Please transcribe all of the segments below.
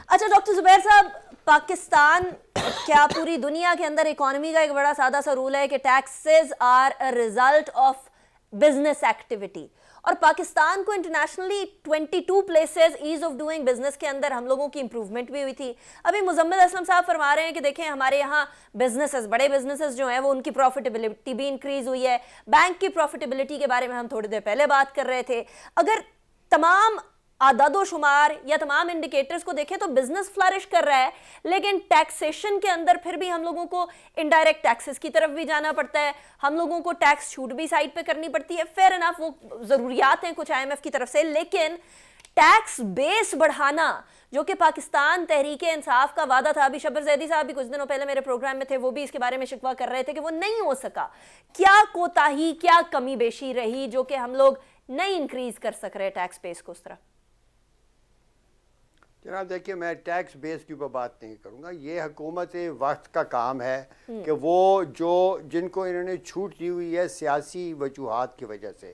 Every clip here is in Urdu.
اچھا ڈاکٹر زبیر صاحب، پاکستان کیا پوری دنیا کے اندر اکانومی کا ایک بڑا سادہ سا رول ہے کہ taxes are a result of business activity, اور پاکستان کو internationally 22 places ease of doing business کے اندر ہم لوگوں کی امپروومنٹ بھی ہوئی تھی. ابھی مزمل اسلم صاحب فرما رہے ہیں کہ دیکھیں ہمارے یہاں بزنسز، بڑے بزنسز جو ہیں وہ ان کی پروفیٹیبلٹی بھی انکریز ہوئی ہے. بینک کی پروفیٹیبلٹی کے بارے میں ہم تھوڑی دیر پہلے بات کر رہے تھے. اگر تمام اعداد و شمار یا تمام انڈیکیٹرز کو دیکھیں تو بزنس فلرش کر رہا ہے، لیکن ٹیکسیشن کے اندر پھر بھی ہم لوگوں کو انڈائریکٹ ٹیکسز کی طرف بھی جانا پڑتا ہے، ہم لوگوں کو ٹیکس چھوٹ بھی سائڈ پہ کرنی پڑتی ہے. فیئر انف وہ ضروریات ہیں کچھ IMF کی طرف سے، لیکن ٹیکس بیس بڑھانا جو کہ پاکستان تحریک انصاف کا وعدہ تھا، ابھی شبر زیدی صاحب بھی کچھ دنوں پہلے میرے پروگرام میں تھے، وہ بھی اس کے بارے میں شکوہ کر رہے تھے کہ وہ نہیں ہو سکا. کیا کوتاہی، کیا کمی بیشی رہی جو کہ ہم لوگ نہیں انکریز کر سک رہے ٹیکس بیس کو اس طرح؟ جناب دیکھیے، میں ٹیکس بیس کے اوپر بات نہیں کروں گا. یہ حکومت وقت کا کام ہے کہ وہ جن کو انہوں نے چھوٹ دی ہوئی ہے سیاسی وجوہات کی وجہ سے،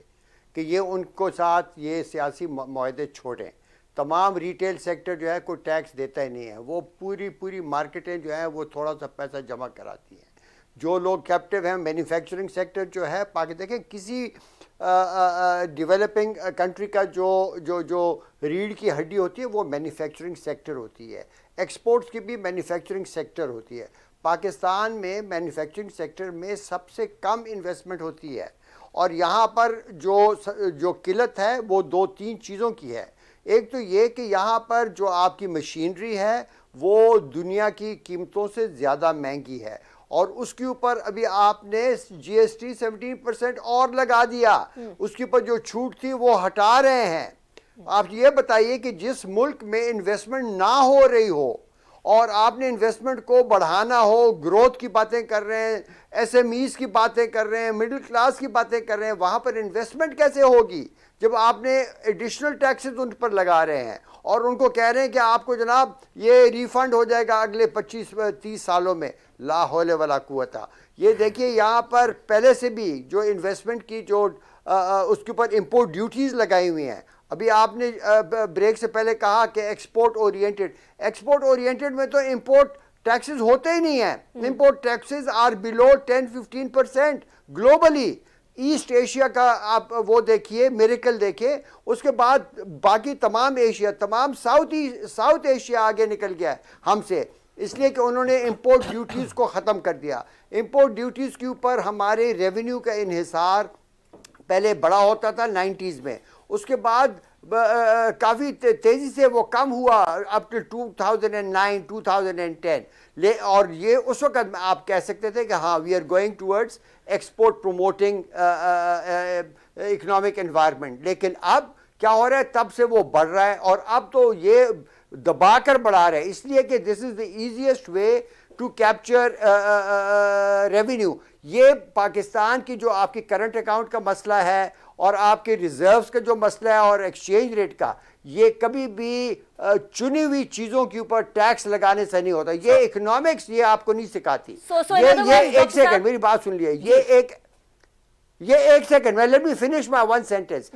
کہ یہ ان کو ساتھ یہ سیاسی معاہدے چھوڑیں. تمام ریٹیل سیکٹر جو ہے کوئی ٹیکس دیتا ہی نہیں ہے، وہ پوری مارکیٹیں جو ہیں وہ تھوڑا سا پیسہ جمع کراتی ہیں. جو لوگ کیپٹیو ہیں، مینوفیکچرنگ سیکٹر جو ہے دیکھیں کسی ڈیولپنگ کنٹری کا جو ریڑھ کی ہڈی ہوتی ہے وہ مینوفیکچرنگ سیکٹر ہوتی ہے. ایکسپورٹس کی بھی مینوفیکچرنگ سیکٹر ہوتی ہے. پاکستان میں مینوفیکچرنگ سیکٹر میں سب سے کم انویسٹمنٹ ہوتی ہے، اور یہاں پر جو قلت ہے وہ 2-3 چیزوں کی ہے. ایک تو یہ کہ یہاں پر جو آپ کی مشینری ہے وہ دنیا کی قیمتوں سے زیادہ مہنگی ہے، اور اس کے اوپر ابھی آپ نے GST 17% اور لگا دیا. اس کے اوپر جو چھوٹ تھی وہ ہٹا رہے ہیں. آپ یہ بتائیے کہ جس ملک میں انویسٹمنٹ نہ ہو رہی ہو اور آپ نے انویسٹمنٹ کو بڑھانا ہو، گروتھ کی باتیں کر رہے ہیں، SMEs کی باتیں کر رہے ہیں، مڈل کلاس کی باتیں کر رہے ہیں، وہاں پر انویسٹمنٹ کیسے ہوگی جب آپ نے ایڈیشنل ٹیکسز ان پر لگا رہے ہیں اور ان کو کہہ رہے ہیں کہ آپ کو جناب یہ ریفنڈ ہو جائے گا اگلے 25-30 سالوں میں. لا حول ولا قوت. یہ دیکھیے یہاں پر پہلے سے بھی جو انویسٹمنٹ کی جو اس کے اوپر امپورٹ ڈیوٹیز لگائی ہوئی ہیں. ابھی آپ نے بریک سے پہلے کہا کہ ایکسپورٹ اورینٹڈ میں تو امپورٹ ٹیکسز ہوتے ہی نہیں ہیں. Import taxes are below 10-15% globally. East Asia کا آپ وہ دیکھیے، میریکل دیکھیں، اس کے بعد باقی تمام ایشیا، تمام ساؤتھ ایشیا آگے نکل گیا ہے ہم سے، اس لیے کہ انہوں نے امپورٹ ڈیوٹیز کو ختم کر دیا. امپورٹ ڈیوٹیز کے اوپر ہمارے ریونیو کا انحصار پہلے بڑا ہوتا تھا 90s میں، اس کے بعد کافی تیزی سے وہ کم ہوا اپ ٹو 2009 2010. اور یہ اس وقت آپ کہہ سکتے تھے کہ ہاں we are going towards export promoting economic environment. لیکن اب کیا ہو رہا ہے؟ تب سے وہ بڑھ رہا ہے، اور اب تو یہ دبا کر بڑھا رہے ہیں، اس لیے کہ this is the easiest way to capture revenue. یہ پاکستان کی جو آپ کی کرنٹ اکاؤنٹ کا مسئلہ ہے اور آپ کے ریزروز کا جو مسئلہ ہے اور ایکسچینج ریٹ کا، یہ کبھی بھی چنی ہوئی چیزوں کے اوپر ٹیکس لگانے سے نہیں ہوتا. یہ اکنامکس یہ آپ کو نہیں سکھاتی. یہ ایک سیکنڈ میری بات سن لیے، یہ ایک سیکنڈ میں let me finish my one sentence.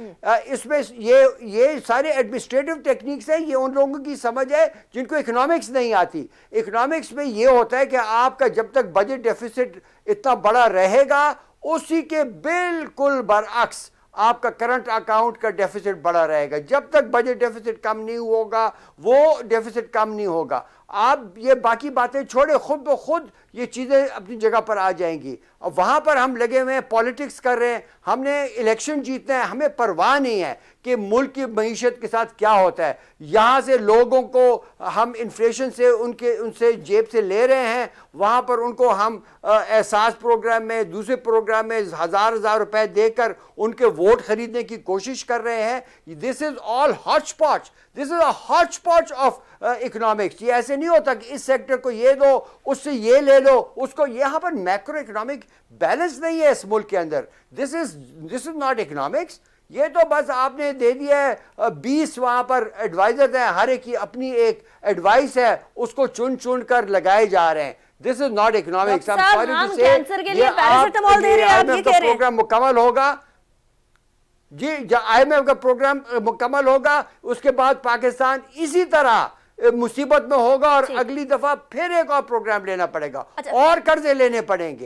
اس میں یہ سارے ایڈمنسٹریٹو ٹیکنیکس ہیں، یہ ان لوگوں کی سمجھ ہے جن کو اکنامکس نہیں آتی. اکنامکس میں یہ ہوتا ہے کہ آپ کا جب تک بجٹ ڈیفیسٹ اتنا بڑا رہے گا، اسی کے بالکل برعکس آپ کا کرنٹ اکاؤنٹ کا ڈیفیسٹ بڑا رہے گا. جب تک بجٹ ڈیفیسٹ کم نہیں ہوگا وہ ڈیفیسٹ کم نہیں ہوگا. آپ یہ باقی باتیں چھوڑے، خود بخود یہ چیزیں اپنی جگہ پر آ جائیں گی. اور وہاں پر ہم لگے ہوئے ہیں، پالیٹکس کر رہے ہیں، ہم نے الیکشن جیتنا ہے، ہمیں پرواہ نہیں ہے کہ ملک کی معیشت کے ساتھ کیا ہوتا ہے. یہاں سے لوگوں کو ہم انفلیشن سے ان سے جیب سے لے رہے ہیں، وہاں پر ان کو ہم احساس پروگرام میں، دوسرے پروگرام میں ہزار روپے دے کر ان کے ووٹ خریدنے کی کوشش کر رہے ہیں. دس از آل ہاچ پاچ، دس از اے ہاچ پاچ آف اکنامکس. یہ ایسے نہیں ہوتا کہ اس سیکٹر کو یہ دو، اس سے یہ لے لو، اس کو. یہاں پر میکرو اکنامک بیلنس نہیں ہے اس ملک کے اندر. دس از ناٹ اکنامکس. یہ تو بس آپ نے دے دیا ہے 20 وہاں پر ایڈوائزر ہیں، ہر ایک کی اپنی ایک ایڈوائس ہے، اس کو چن کر لگائے جا رہے ہیں. دس از ناٹ اکنامکس. پروگرام مکمل ہوگا جی، IMF کا پروگرام مکمل ہوگا، اس کے بعد پاکستان اسی طرح مصیبت میں ہوگا اور اگلی دفعہ پھر ایک اور پروگرام لینا پڑے گا اور قرضے لینے پڑیں گے.